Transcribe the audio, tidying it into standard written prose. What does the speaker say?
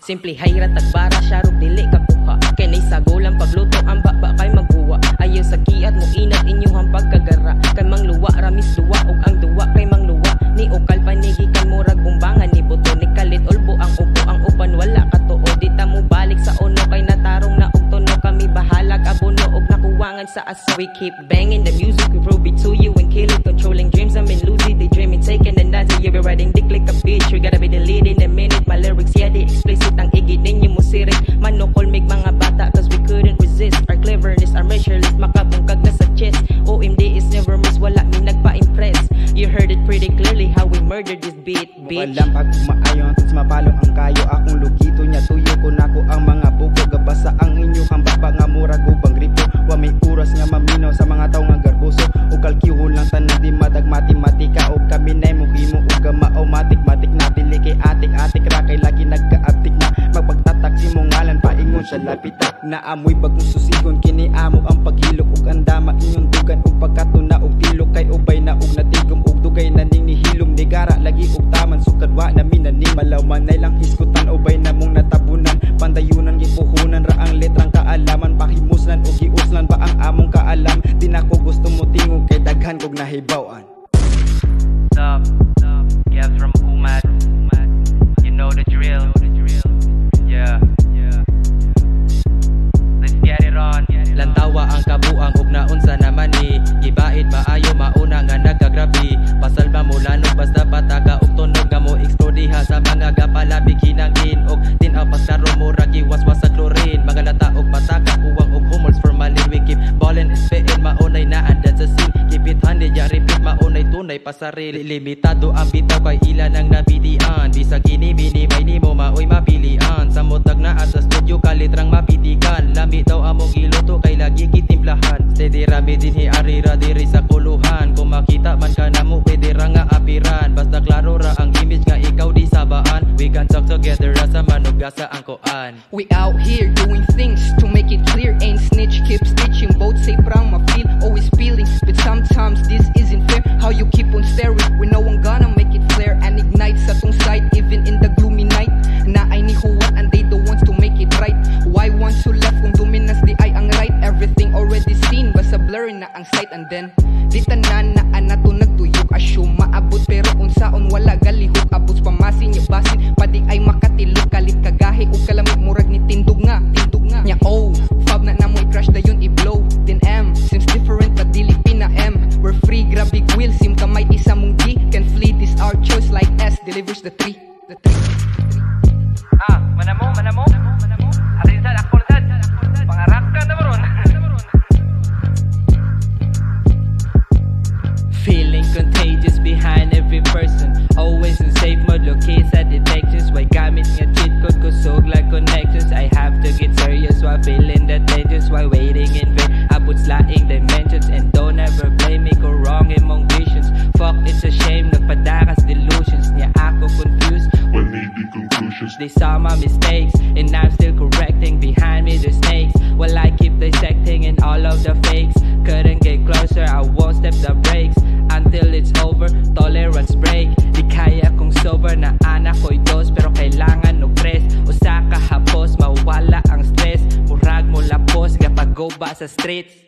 Simple hayrat tagbara syarog dili kakuha. Kay nay sagulang pagluto ang baba kay maghuwa. Ayaw sa kiat mo inat inyong pagkagara. Kay mangluwa ramis duwa ug ang duwa kay mangluwa. Ni ukal panigi kan murag bumbangan ni buto ni kalit ulbo ang upo ang upan wala katuo. Dita mo balik sa uno kay natarong na og tono kami bahalag abono og nakuwangan sa aso. We keep banging the music, we prove it to you and kill it. Controlling dreams, I'm in lucid, they dreaming, taking and dancing. You be riding dick like a bitch, we gotta be the lead in a minute. My lyrics, yeah, they explicit. Ang igid ninyo mo sirik, manokol mig mga bata, cause we couldn't resist. Our cleverness, our measureless, makabungkag na sa chest. OMD is never miss, wala mi nagpa-impress. You heard it pretty clearly how we murdered this beat, bitch. Walang pag maayon, tos mapalo ang kayo. Akong lugito niya, tuyo ko nako ang mga buko. Gabasa ang inyo, hamba pa nga murag ubang gripo. Wa may oras nga maminaw sa mga tao nga garbuso. O kalkihon lang tanan di madag matematika. O kami na'y muhimo o gamao matik-matik na dili kay atik-atik ra kay lagi nagka-aptik na. Magpagtatak si mong ngalan paingon sa lapita. Naamoy bagong susigon kini amo ang paghilok ug ang dama inyong dugan ug pagkatuna og tilok kay ubay na ug natigom ug dugay na ning nihilom ni gara lagi ug taman sukad wa na minaning malawan nay lang hiskutan ubay na mong natabunan pandayunan gipuhunan ra ang letrang kaalaman pahimuslan ug giuslan ba ang among kaalam di na ko gusto mo tingog kay daghan kog nahibaw-an. Stop, Gabs from Umad. You know the drill. Yeah. Let's get it on. Lantawa ang kabuang ug naunsa naman ni gibaid maayo mauna nga nagagrabi pasalba mo lanong basta pataga ug tunog nga mo eksplodiha sa mga gapalabi kinangin og tinaw pasaro mo ragi waswas sa chlorine mga lata og pataka uwang og humors formalin we keep ballin' and spittin' maunay na andan sa scene keep it handy ya repeat maunay tunay pasarili limitado ang bitaw kay ilan ang nabidian bisag ini-bini may nimo maoy mapilian sa mutag na sa studio kalitrang mapitikan lami daw among giluto kay lagi kitimplahan steady rami dinhi arira diri sa kuluhan kung makita man ka namo pwede ra nga apiran basta klaro ra ang image nga ikaw di sabaan we can talk together as a manugasa ang koan. We out here doing things to make it clear ain't snitch keep stitching both say prang ma feel always feeling but sometimes this isn't fair how you keep on staring when no one gonna make it flare and ignite sa tong side even in the gloomy night na ay ni huwat and they the ones to make it right why want to left kung dominance di ay ang right everything already seen basta blurry na ang sight and then di tanan na anato nagtuyok assume maabot pero unsaon wala galihok abot pamasin yung basin padig ay makatilok kalit kagahi o kalamig murag ni tindog nga nya oh fab na namoy crash dayon i-blow 10M seems different but dili pina M we're free grab big wheel sim kamay isa mong D can flee this our choice like S delivers the 3 Manamo arin sad akol sad pangarap ka na maron. Feeling contagious behind every person always in safe mode locate sa detections why gamit nga cheat code kusog like connections I have to get serious while feeling the tensions while waiting in vain I put slating dimensions and don't ever blame me go wrong in mong visions fuck it's a shame nagpadakas delusions niya ako confused when needing conclusions they saw my mistakes and I'm still correcting behind me the snakes while I keep dissecting and all of the fakes couldn't get closer I won't step the brakes until it's over tolerance break di kaya kong sober na anak ko'y dos pero kailangan og tres usa ka hapos mawala ang stress murag mo lapos gapagoba sa streets